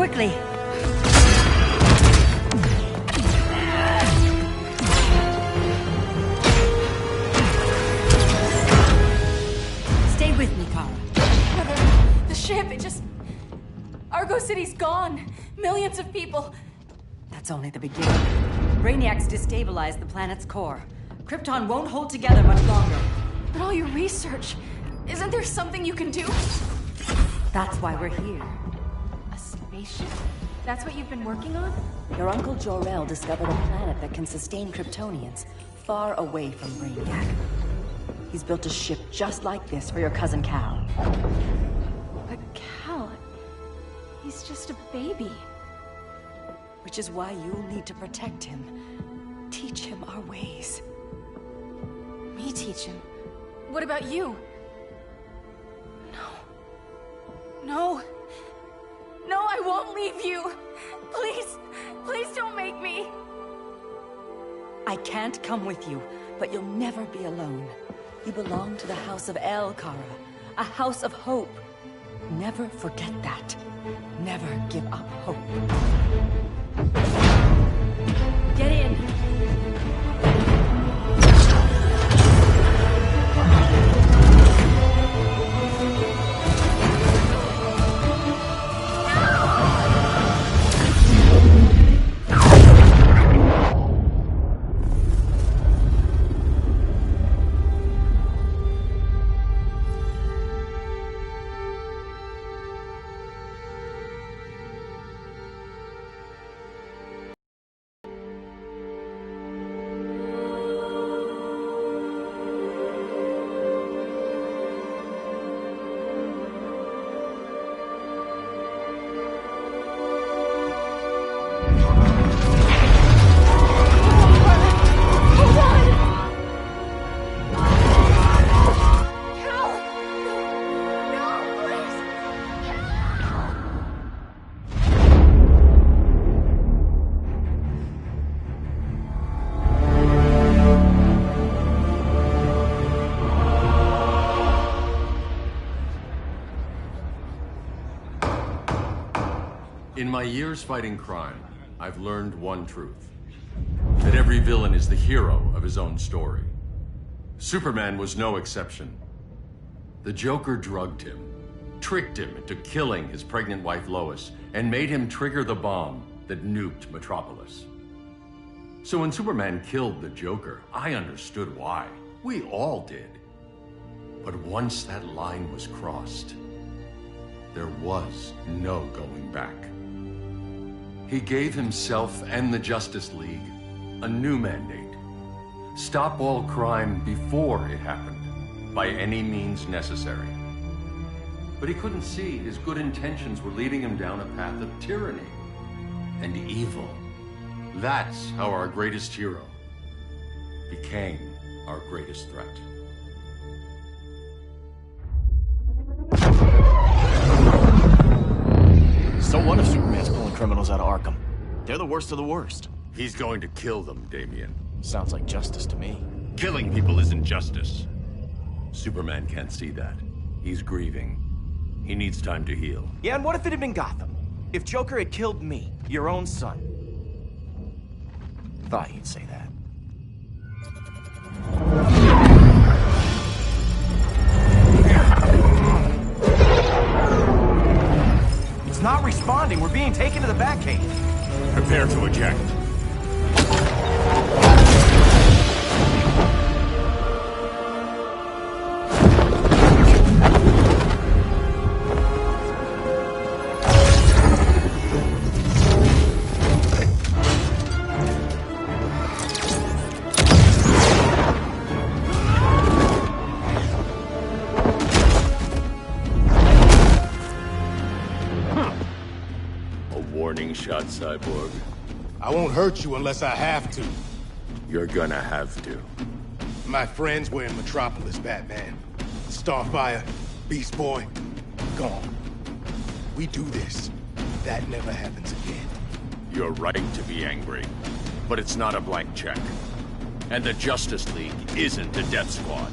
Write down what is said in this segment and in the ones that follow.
quickly. Stay with me, Kara. The ship, it just... Argo City's gone. Millions of people. That's only the beginning. Brainiac's destabilized the planet's core. Krypton won't hold together much longer. But all your research, isn't there something you can do? That's why we're here. A spaceship? That's what you've been working on? Your Uncle Jor-El discovered a planet that can sustain Kryptonians, far away from Brainiac. He's built a ship just like this for your cousin Cal. But Cal... he's just a baby. Which is why you'll need to protect him. Teach him our ways. Me teach him? What about you? No. No, I won't leave you. Please, please don't make me. I can't come with you, but you'll never be alone. You belong to the House of El, Kara. A house of hope. Never forget that. Never give up hope. Get in! In my years fighting crime, I've learned one truth. That every villain is the hero of his own story. Superman was no exception. The Joker drugged him, tricked him into killing his pregnant wife Lois, and made him trigger the bomb that nuked Metropolis. So when Superman killed the Joker, I understood why. We all did. But once that line was crossed, there was no going back. He gave himself and the Justice League a new mandate. Stop all crime before it happened, by any means necessary. But he couldn't see his good intentions were leading him down a path of tyranny and evil. That's how our greatest hero became our greatest threat. So what if Superman's pulling criminals out of Arkham? They're the worst of the worst. He's going to kill them, Damian. Sounds like justice to me. Killing people isn't justice. Superman can't see that. He's grieving. He needs time to heal. Yeah, and what if it had been Gotham? If Joker had killed me, your own son? Thought you'd say that. It's not responding. We're being taken to the Batcave. Prepare to eject. Warning shot, Cyborg. I won't hurt you unless I have to. You're gonna have to. My friends were in Metropolis, Batman. Starfire, Beast Boy, gone. We do this. That never happens again. You're right to be angry, but it's not a blank check. And the Justice League isn't the Death Squad.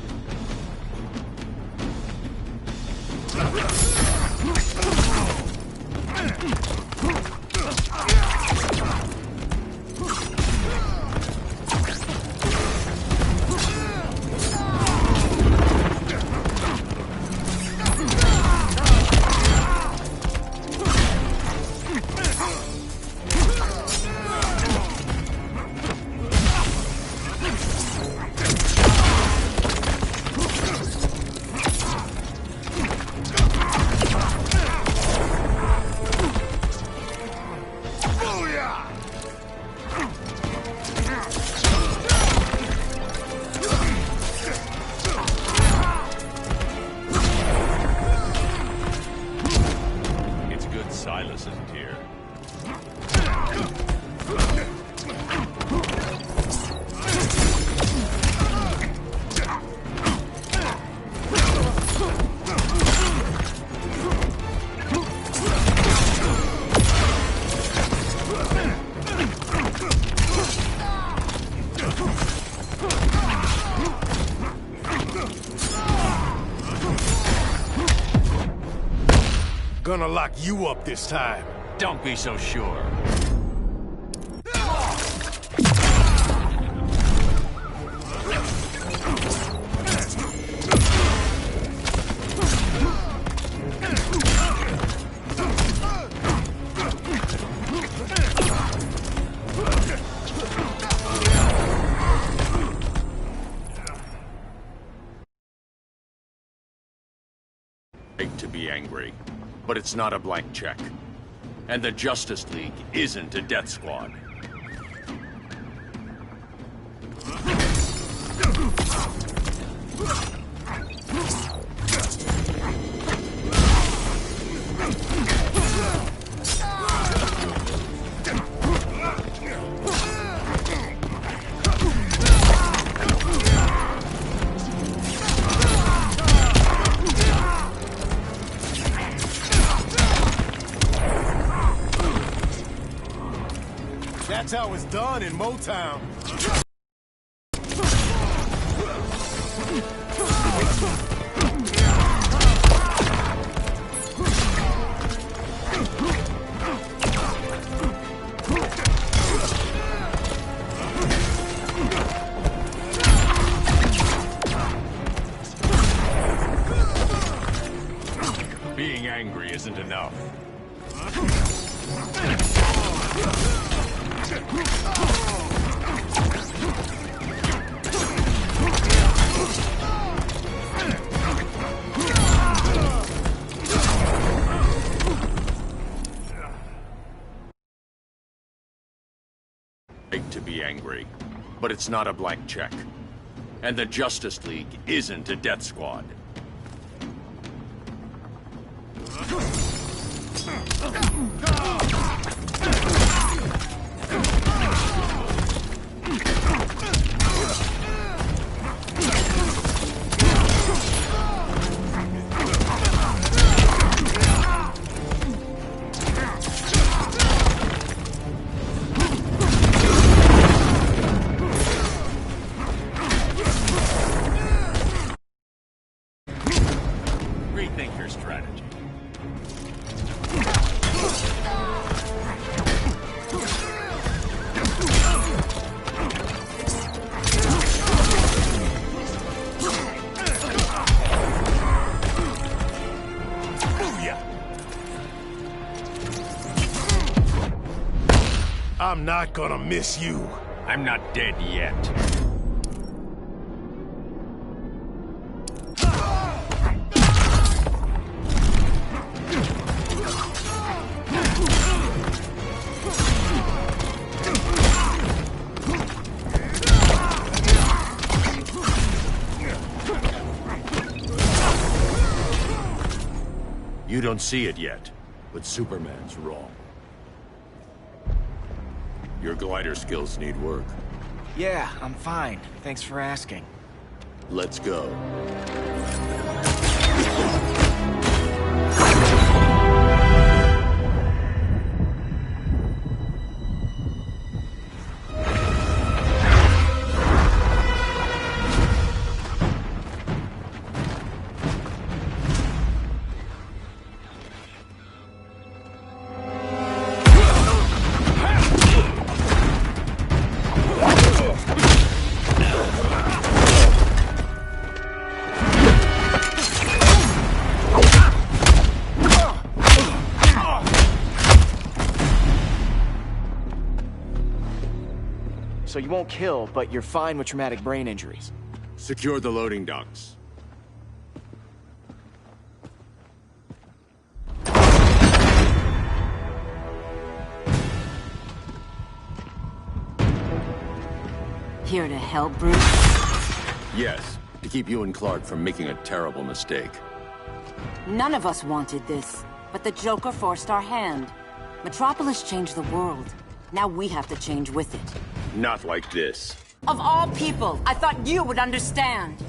Silas isn't here. Gonna lock you up this time. Don't be so sure. To be angry, but it's not a blank check. And the Justice League isn't a death squad. That's how it's done in Motown. Being angry isn't enough. To be angry, but it's not a blank check. And the Justice League isn't a death squad. Rethink your strategy. I'm not gonna miss you. I'm not dead yet. You don't see it yet, but Superman's wrong. Your glider skills need work. Yeah, I'm fine. Thanks for asking. Let's go. So you won't kill, but you're fine with traumatic brain injuries. Secure the loading docks. Here to help, Bruce? Yes, to keep you and Clark from making a terrible mistake. None of us wanted this. but the Joker forced our hand. Metropolis changed the world. Now we have to change with it. Not like this. Of all people, I thought you would understand.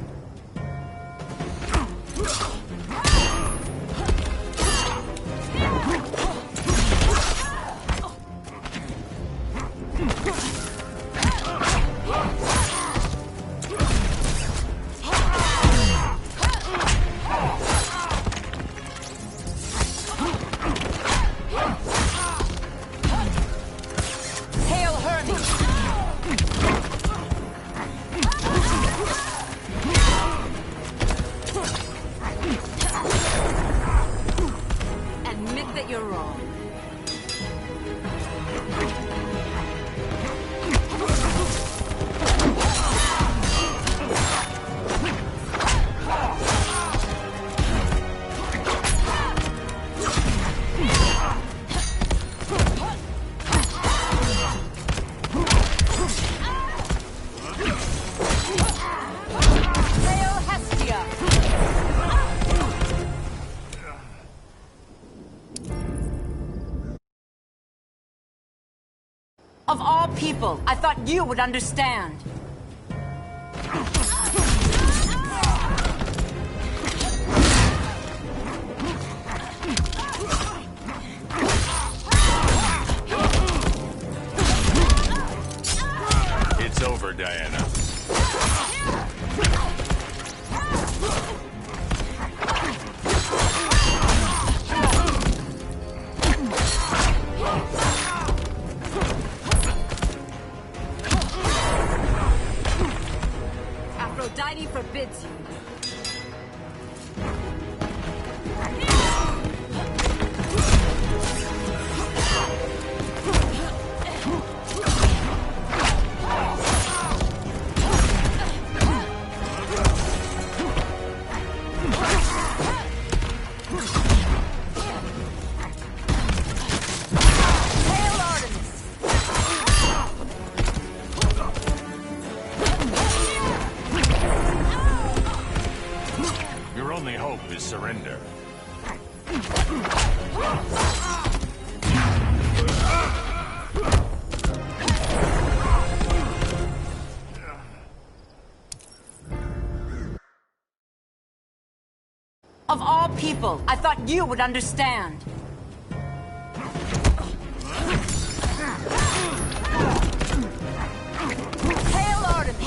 Of all people, I thought you would understand. It's over, Diana. Aphrodite forbids you. Your only hope is surrender. Of all people, I thought you would understand. Hail Artemis!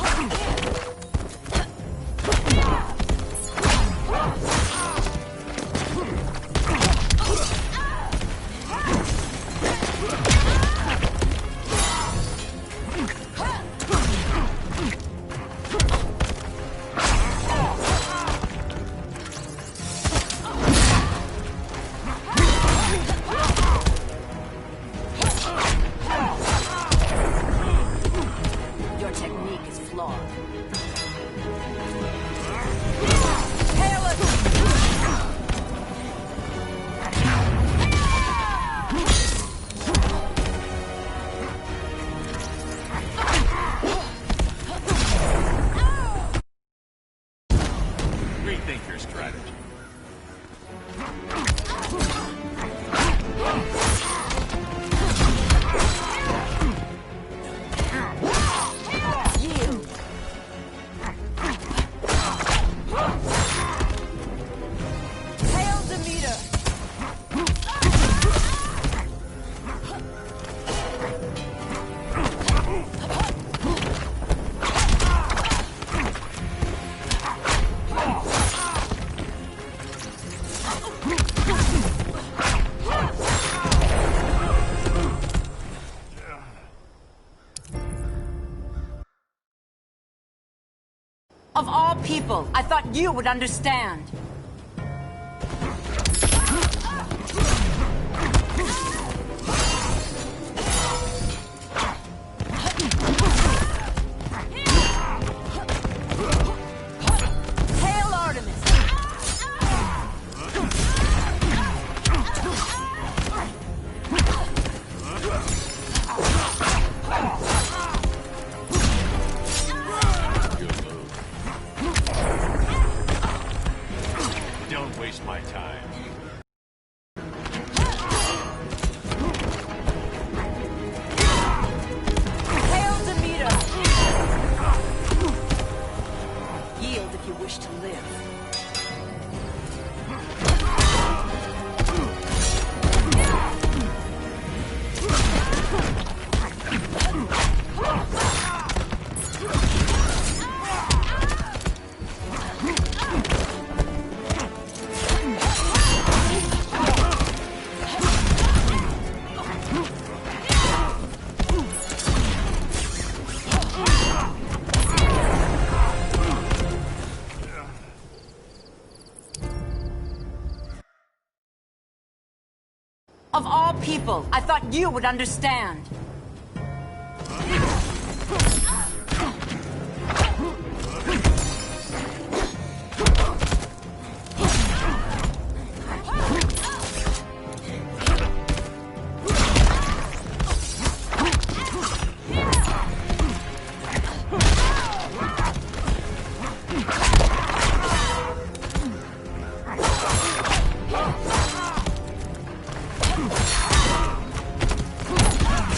Your technique is flawed. Hail us! Rethink your strategy. Yield. Hail Demeter! Of all people, I thought you would understand. Hail Artemis! Good move. Of all people, I thought you would understand.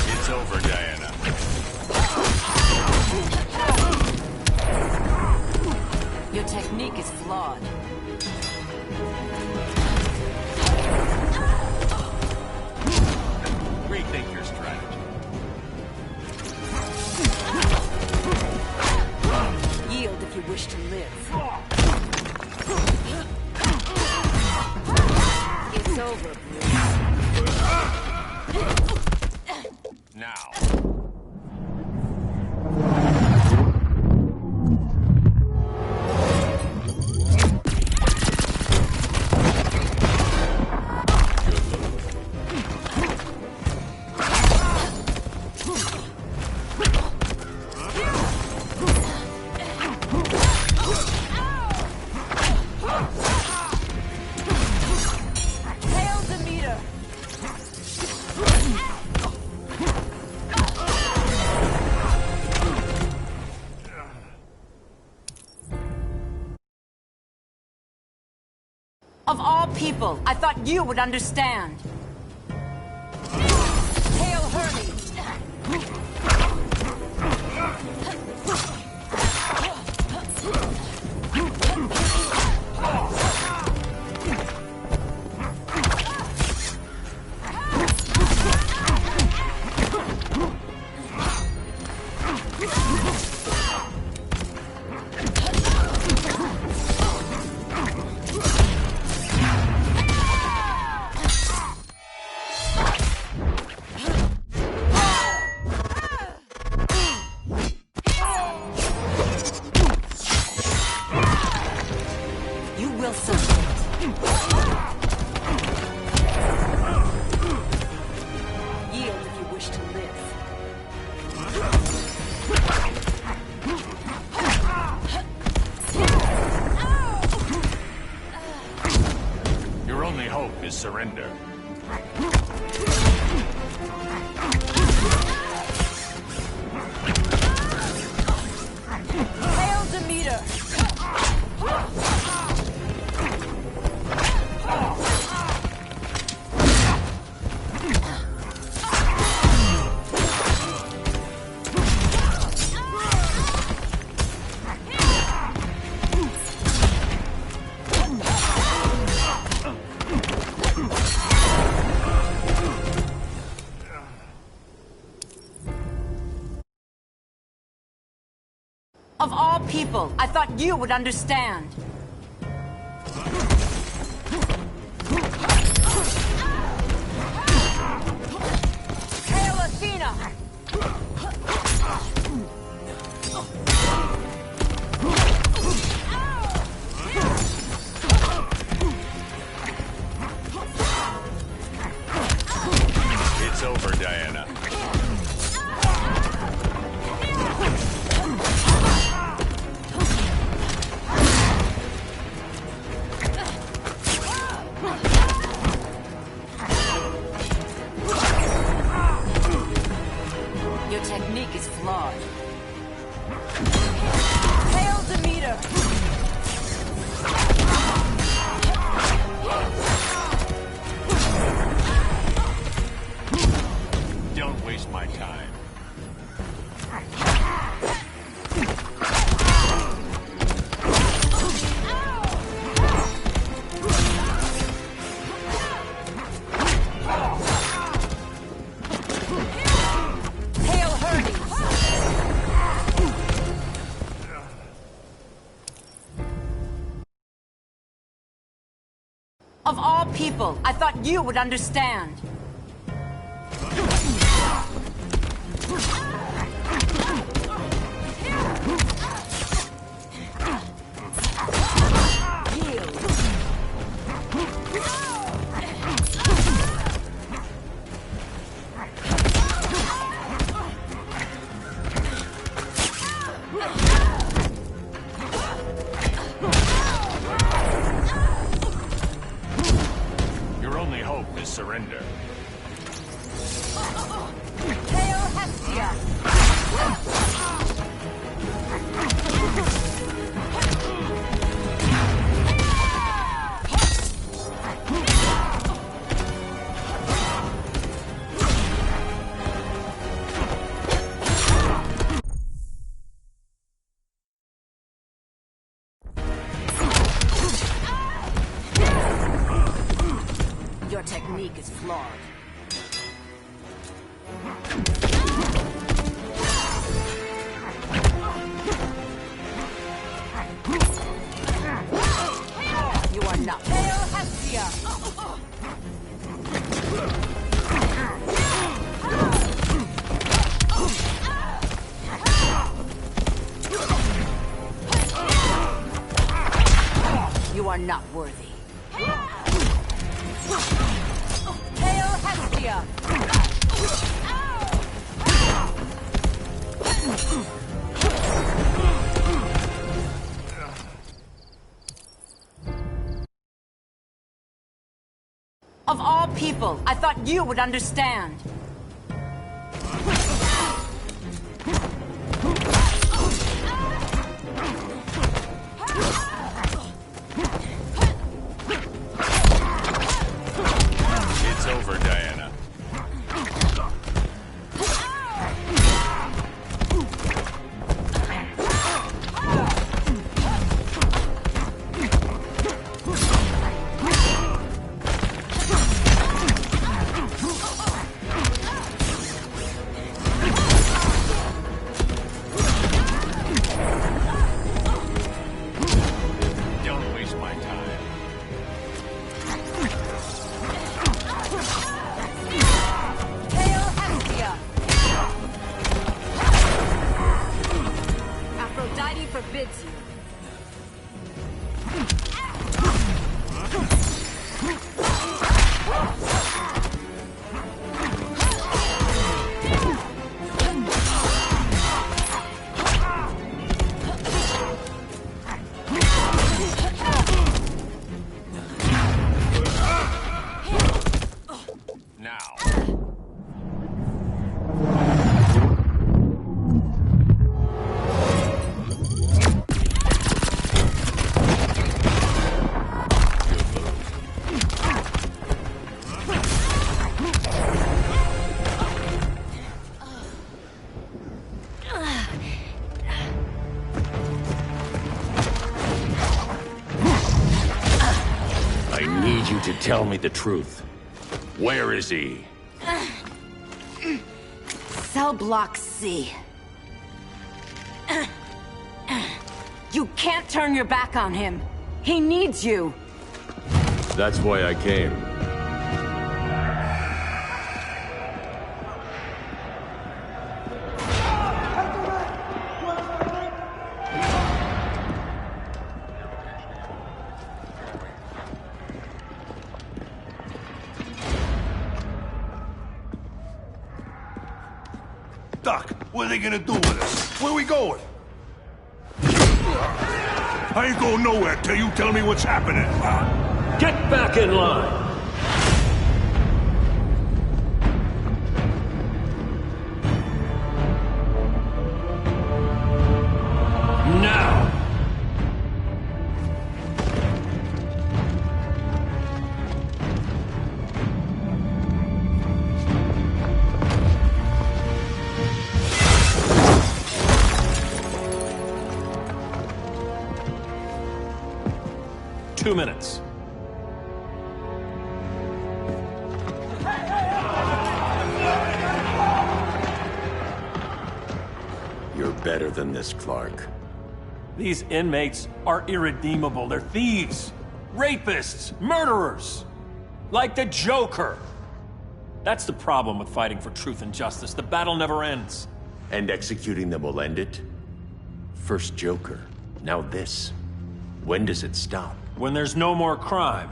It's over, Diana. Your technique is flawed. Rethink your strategy. Yield if you wish to live. It's over, Bruce. Now. Hail Demeter! Of all people, I thought you would understand. Hail Hermes! You will submit. Yield if you wish to live. Your only hope is surrender. Hail Demeter! Of all people, I thought you would understand. Hail Athena! It's over, Diana. Your technique is flawed. Hail Demeter! Don't waste my time. Hail Hermes! Of all people, I thought you would understand. Yield. only hope is surrender. Hail Hestia! Your technique is flawed. You are not. Hail Hestia! You are not worthy. Hail Hestia! Of all people, I thought you would understand. It's over, Diana. Don't waste my time. Hail Hestia! Aphrodite forbids you. Now. I need you to tell me the truth. Where is he? Cell Block C. You can't turn your back on him. He needs you. That's why I came. Doc, what are they gonna do with us? Where we going? I ain't going nowhere till you tell me what's happening. Get back in line! Now! Two minutes. You're better than this, Clark. These inmates are irredeemable. They're thieves, rapists, murderers. Like the Joker. That's the problem with fighting for truth and justice. The battle never ends. And executing them will end it? First Joker, now this. When does it stop? When there's no more crime.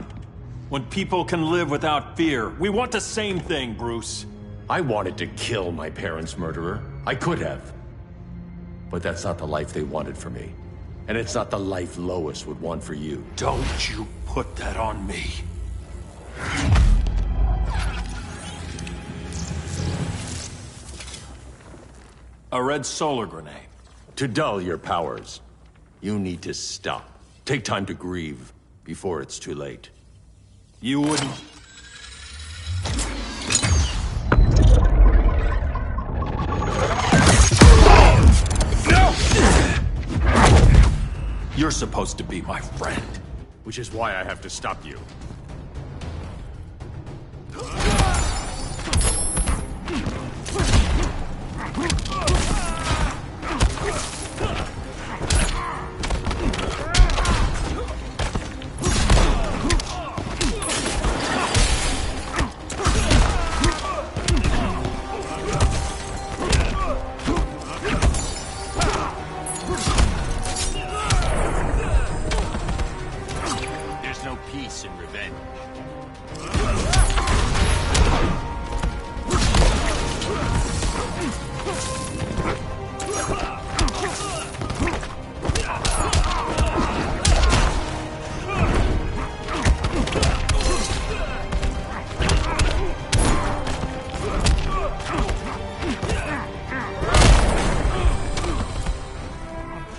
When people can live without fear. We want the same thing, Bruce. I wanted to kill my parents' murderer. I could have. But that's not the life they wanted for me. And it's not the life Lois would want for you. Don't you put that on me. A red solar grenade. To dull your powers, you need to stop. Take time to grieve before it's too late. You wouldn't... You're supposed to be my friend. Which is why I have to stop you. Peace and revenge.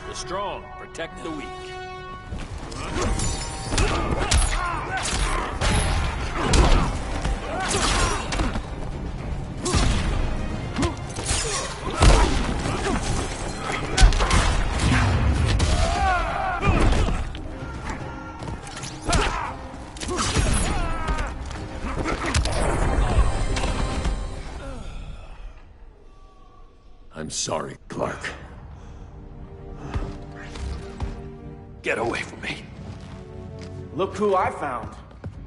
The strong protect the weak. I'm sorry, Clark. Get away from me. Look who I found.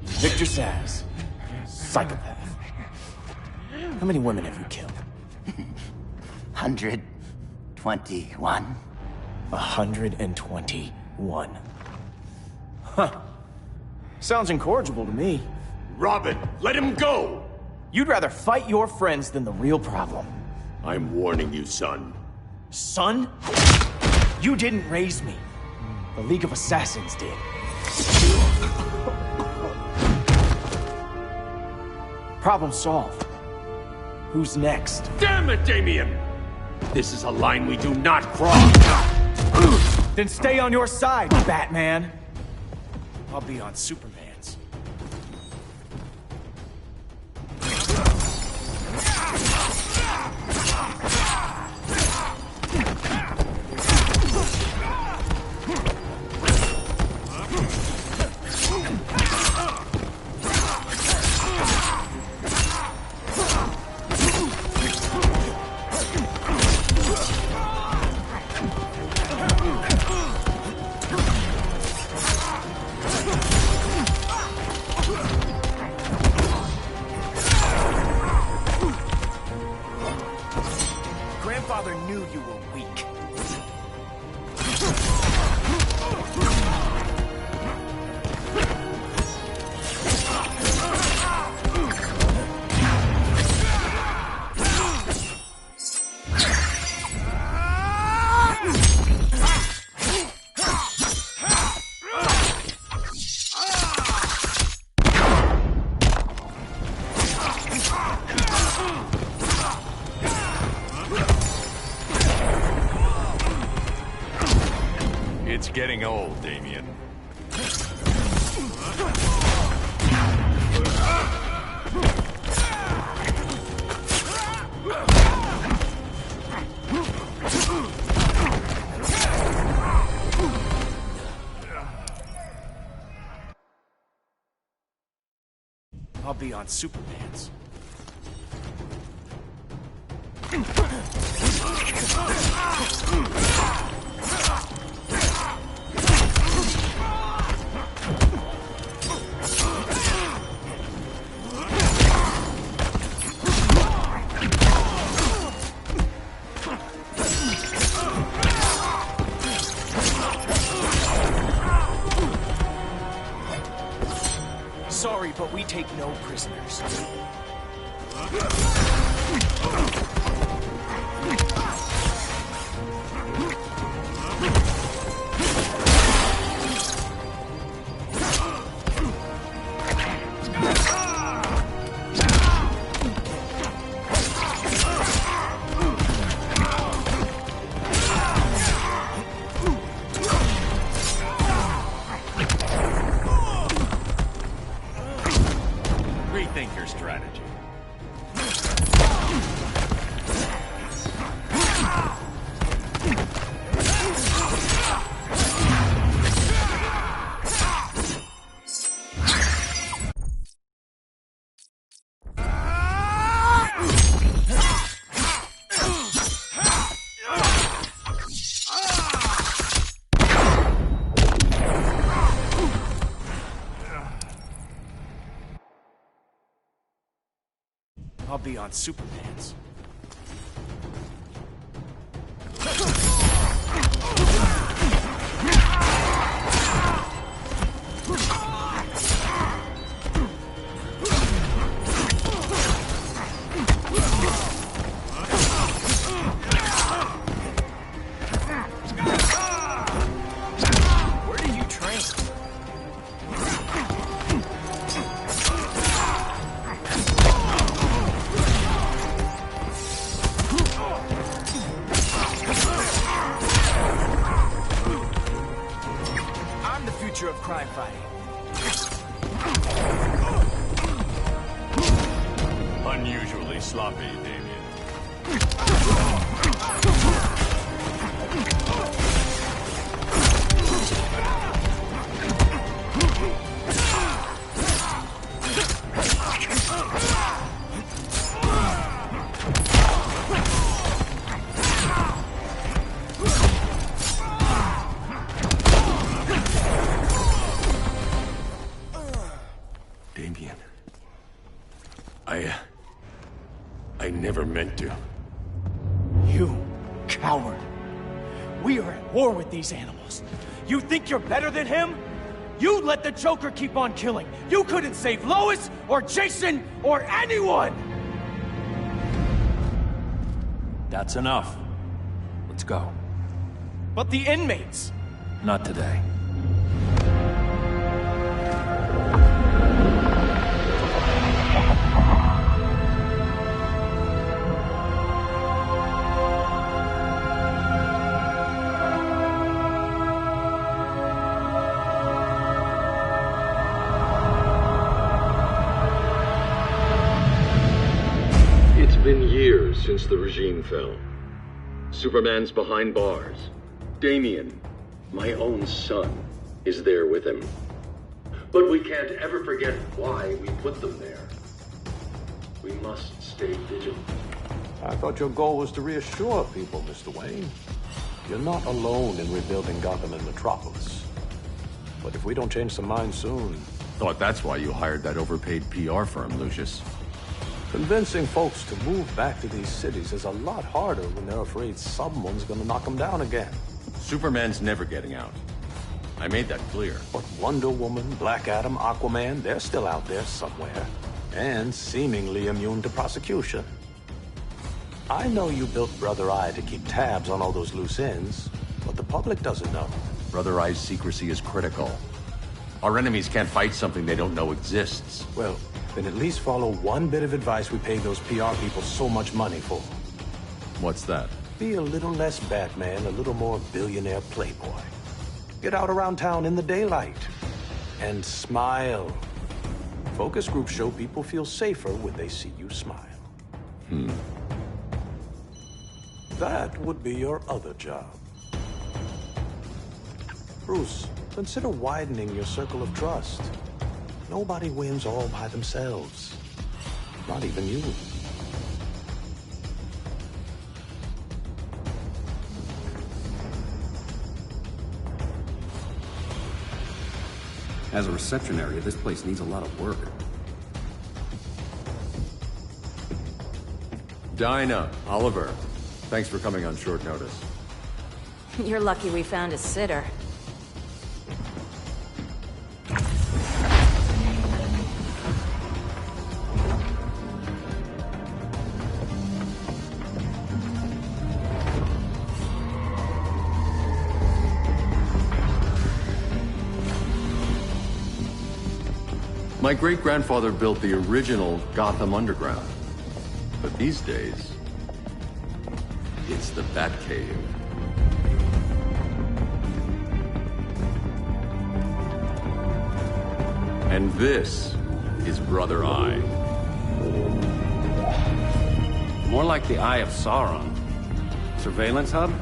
Victor Zsasz. Psychopath. How many women have you killed? 121. 121. Huh. Sounds incorrigible to me. Robin, let him go! You'd rather fight your friends than the real problem. I'm warning you, son. Son? You didn't raise me. The League of Assassins did. Problem solved. Who's next? Damn it, Damien! This is a line we do not cross! Then stay on your side, Batman. I'll be on Superman's. Grandfather knew you were weak. It's getting old, Damien. I'll be on Superman's. Sorry, but we take no prisoners. strategy. I'll be on Superman's. Where do you train? Of crime fighting. Unusually sloppy, Damien. Damien. I never meant to. You coward. We are at war with these animals. You think you're better than him? You let the Joker keep on killing. You couldn't save Lois, or Jason, or anyone! That's enough. Let's go. But the inmates! Not today. It's been years since the regime fell. Superman's behind bars. Damien, my own son, is there with him. But we can't ever forget why we put them there. We must stay vigilant. I thought your goal was to reassure people, Mr. Wayne. You're not alone in rebuilding Gotham and Metropolis. But if we don't change some minds soon... Thought that's why you hired that overpaid PR firm, Lucius. Convincing folks to move back to these cities is a lot harder when they're afraid someone's gonna knock them down again. Superman's never getting out. I made that clear. But Wonder Woman, Black Adam, Aquaman, they're still out there somewhere. And seemingly immune to prosecution. I know you built Brother Eye to keep tabs on all those loose ends, but the public doesn't know. Brother Eye's secrecy is critical. Our enemies can't fight something they don't know exists. Well, then at least follow one bit of advice we pay those PR people so much money for. What's that? Be a little less Batman, a little more billionaire playboy. Get out around town in the daylight. And smile. Focus groups show people feel safer when they see you smile. That would be your other job. Bruce, consider widening your circle of trust. Nobody wins all by themselves. Not even you. As a reception area, this place needs a lot of work. Dinah, Oliver, thanks for coming on short notice. You're lucky we found a sitter. My great-grandfather built the original Gotham Underground. But these days, it's the Batcave. And this is Brother Eye. More like the Eye of Sauron. Surveillance hub?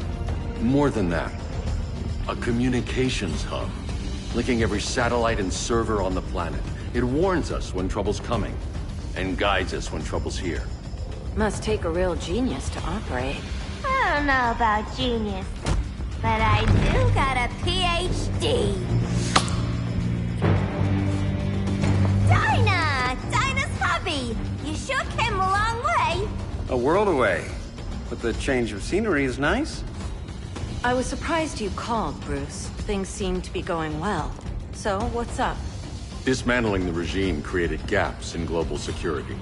More than that. A communications hub, linking every satellite and server on the planet. It warns us when trouble's coming, and guides us when trouble's here. Must take a real genius to operate. I don't know about genius, but I do got a PhD. Dinah's hubby! You sure came a long way. A world away. But the change of scenery is nice. I was surprised you called, Bruce. Things seem to be going well. So, what's up? Dismantling the regime created gaps in global security.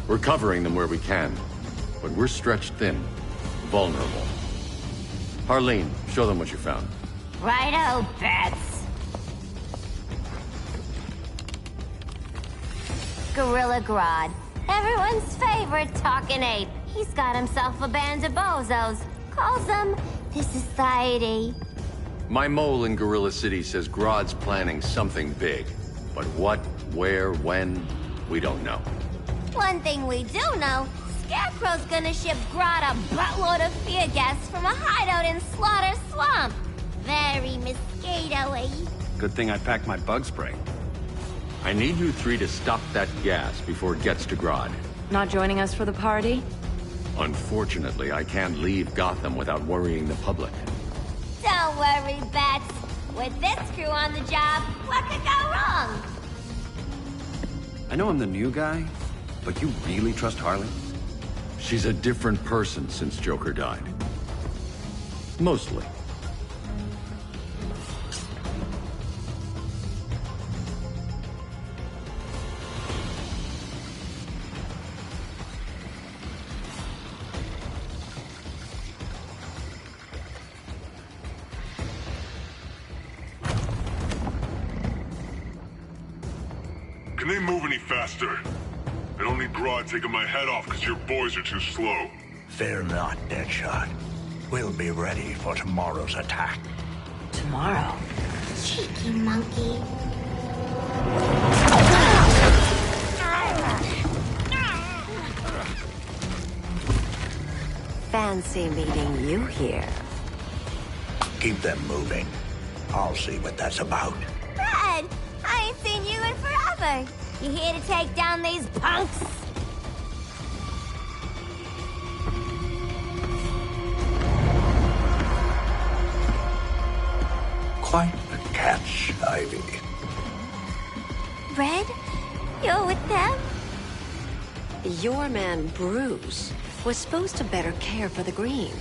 We're covering them where we can, but we're stretched thin, vulnerable. Harleen, show them what you found. Righto, Bats. Gorilla Grodd. Everyone's favorite talking ape. He's got himself a band of bozos. Calls them the Society. My mole in Gorilla City says Grodd's planning something big. But what, where, when, we don't know. One thing we do know, Scarecrow's gonna ship Grodd a buttload of fear gas from a hideout in Slaughter Swamp. Very mosquito-y. Good thing I packed my bug spray. I need you three to stop that gas before it gets to Grodd. Not joining us for the party? Unfortunately, I can't leave Gotham without worrying the public. Don't worry, Bats. With this crew on the job, what could go wrong? I know I'm the new guy, but you really trust Harley? She's a different person since Joker died. Mostly. Can they move any faster? I don't need Grodd taking my head off because your boys are too slow. Fear not, Deadshot. We'll be ready for tomorrow's attack. Tomorrow? Cheeky monkey. Fancy meeting you here. Keep them moving. I'll see what that's about. Red! I ain't seen you in forever. You here to take down these punks? Quite the catch, Ivy. Red? You're with them? Your man, Bruce, was supposed to better care for the Green.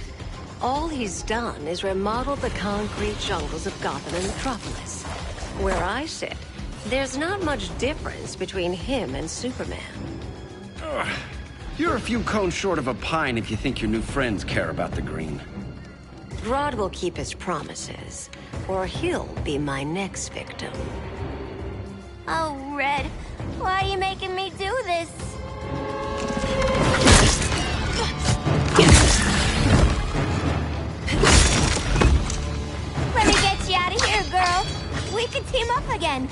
All he's done is remodel the concrete jungles of Gotham and Metropolis. Where I sit, there's not much difference between him and Superman. You're a few cones short of a pine if you think your new friends care about the Green. Grodd will keep his promises, or he'll be my next victim. Oh, Red, why are you making me do this? Let me get you out of here, girl. We can team up again.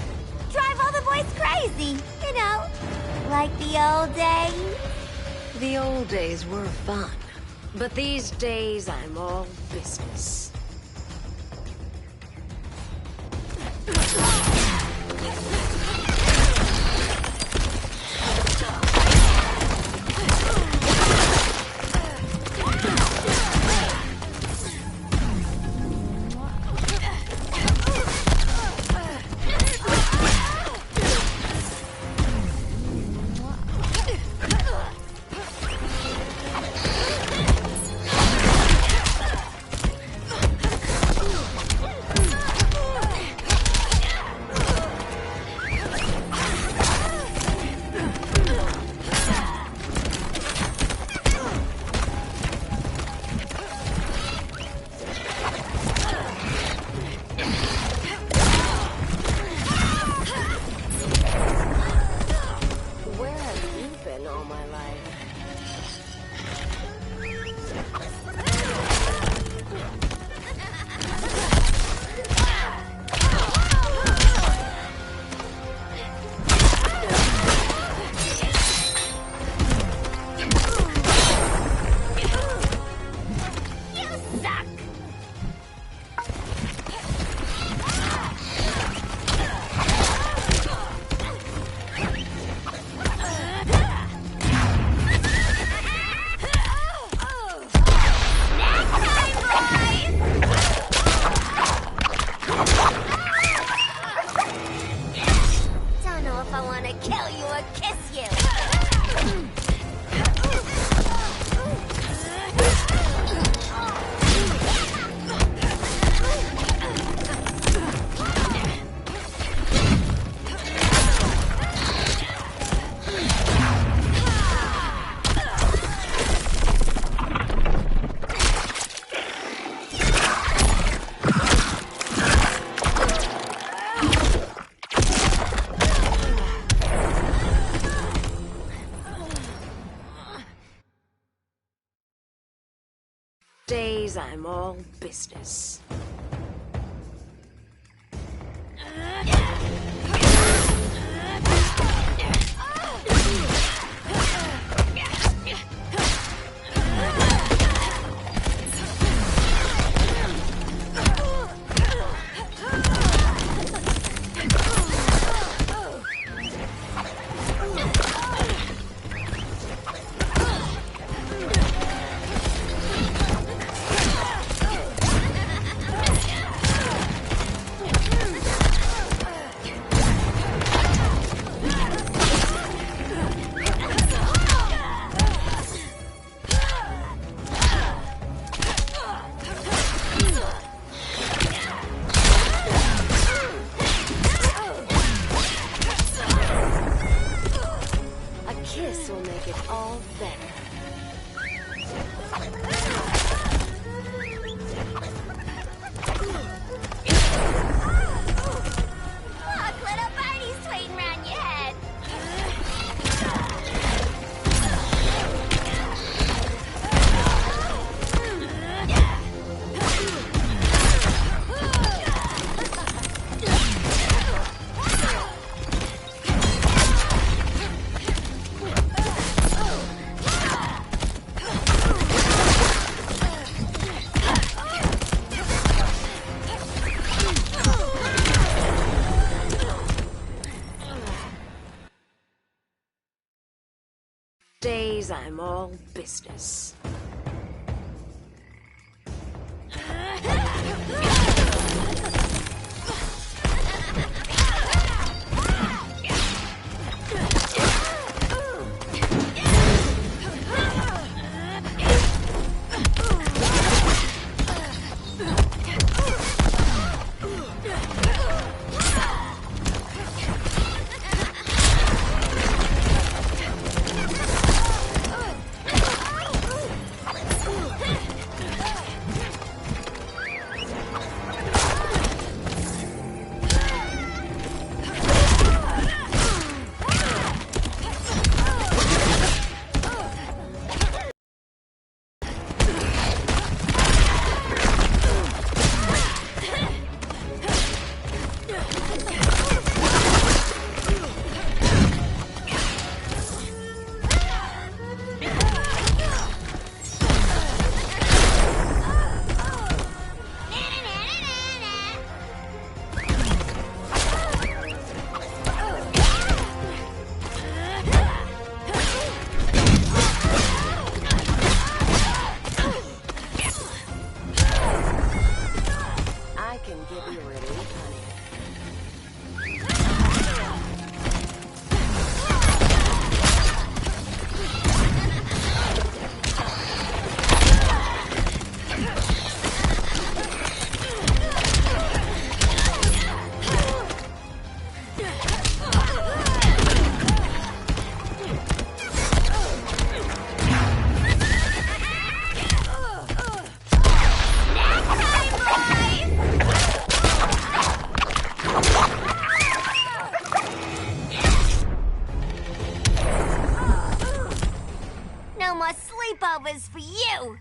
Drive all the boys crazy, you know, like the old days. The old days were fun, but these days I'm all business. Days I'm all business. Days I'm all business. Sleepovers for you!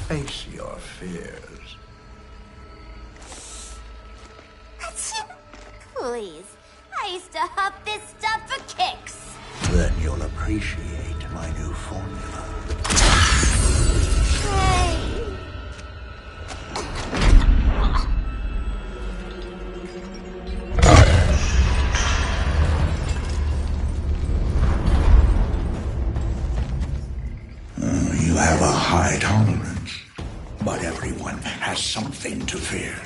Face your fears. Please, I used to huff this stuff for kicks. Then you'll appreciate my new formula. Hey. You have a high tolerance, but everyone has something to fear.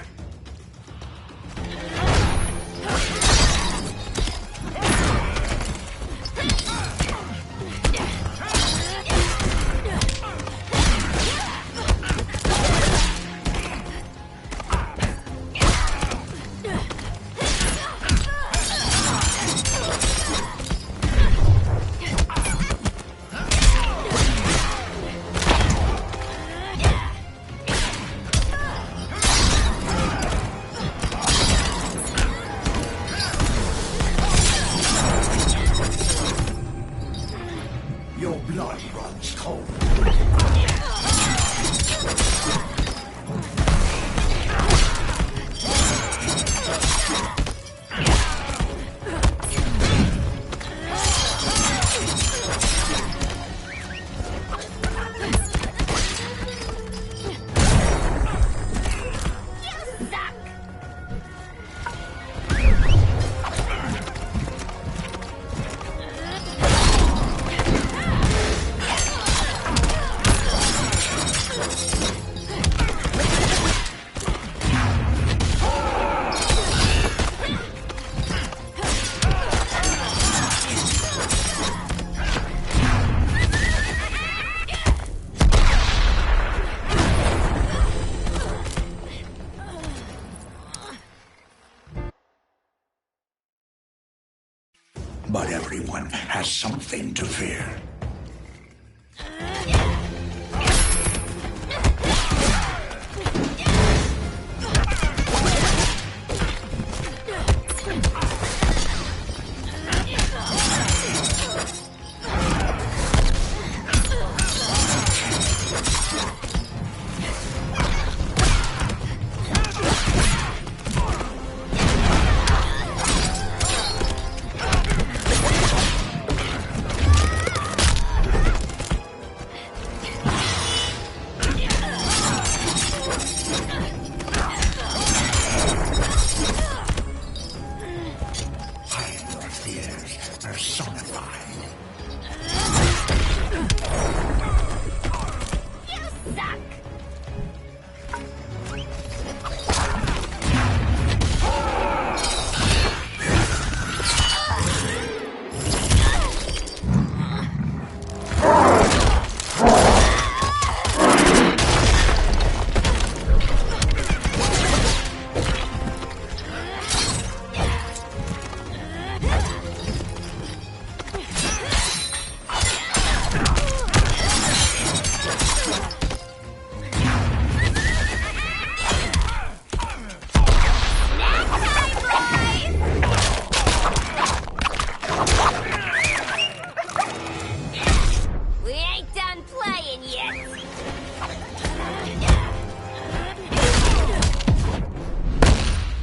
But everyone has something to fear.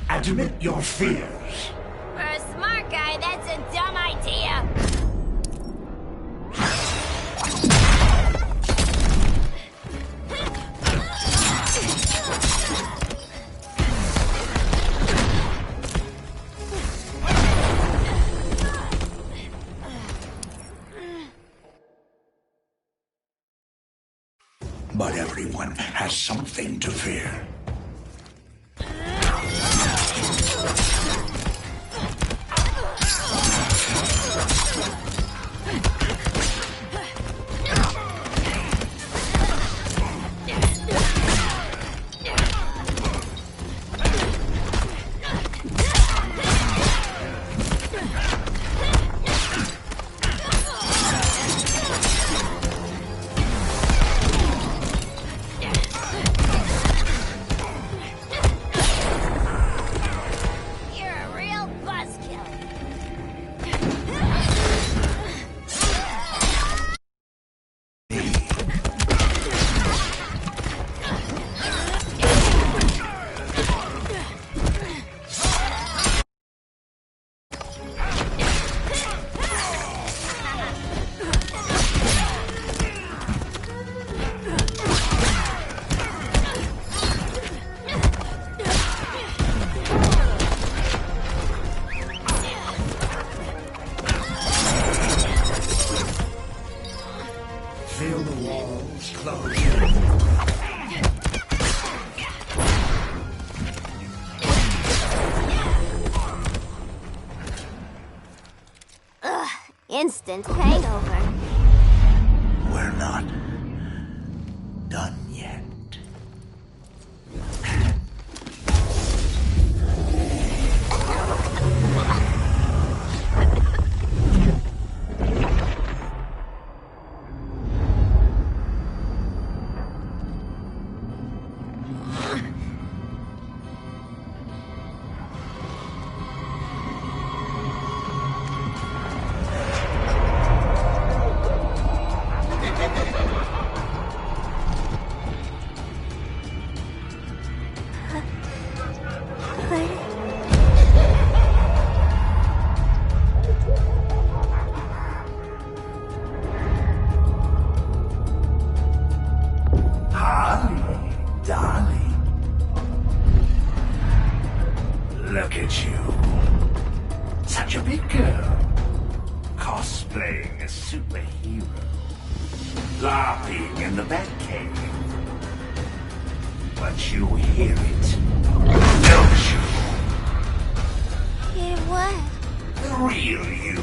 Admit your fears. For a smart guy, that's a dumb idea. But everyone has something to fear. Feel the walls close. Ugh, instant hangover. We're not done yet. Look at you. Such a big girl. Cosplaying a superhero. LARPing in the Batcave. But you hear it, don't you? Hear what? The real you.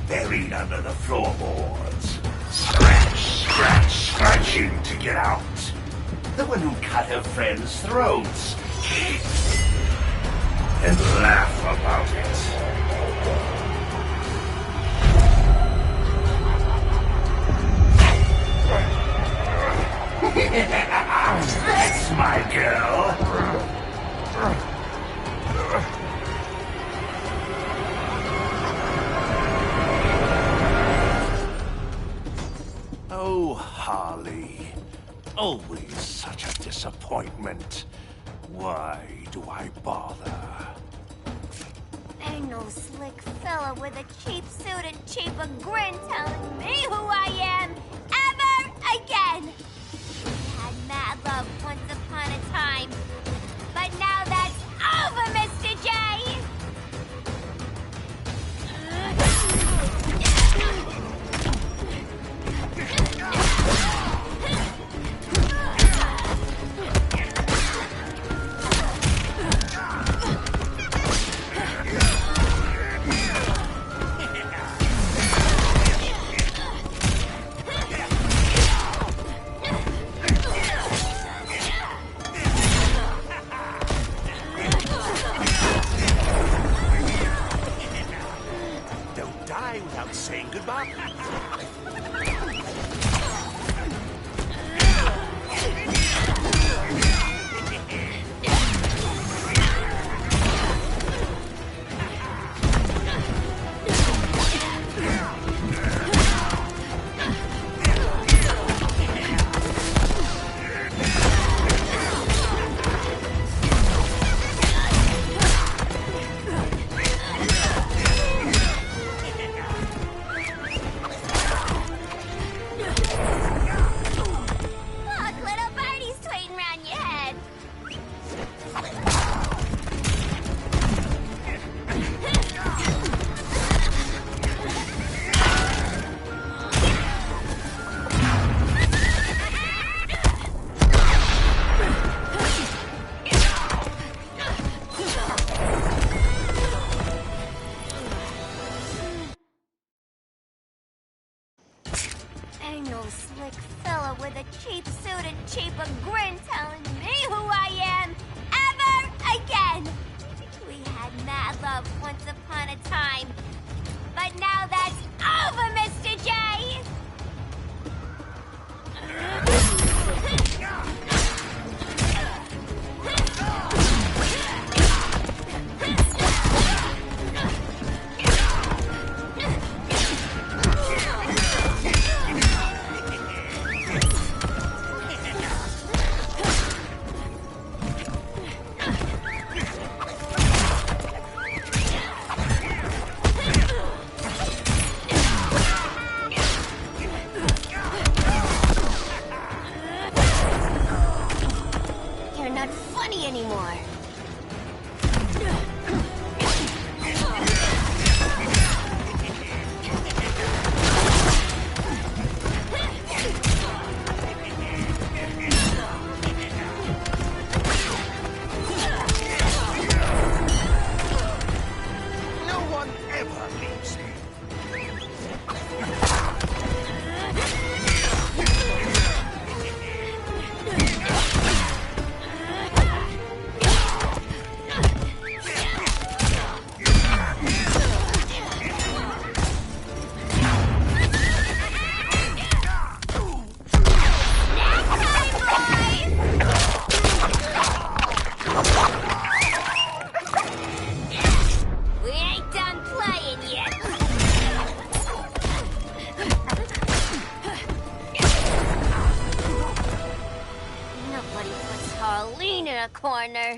Buried under the floorboards. Scratching to get out. The one who cut her friends' throats. And laugh about it. always such a disappointment. Why do I bother? Ain't no slick fella with a cheap suit and cheaper grin telling me who I am ever again. We had mad love once upon a time, but now that's over, Mr. J. Don't die without saying goodbye. Look, little birdie's tweeting around your head. Ain't no slick fella with a cheap suit and cheaper grin telling me who I am ever again. We had mad love once upon a time, but now that's over, Mr. J. You're not funny anymore. No one ever leaves me. We ain't done playing yet. Nobody puts Harleen in a corner.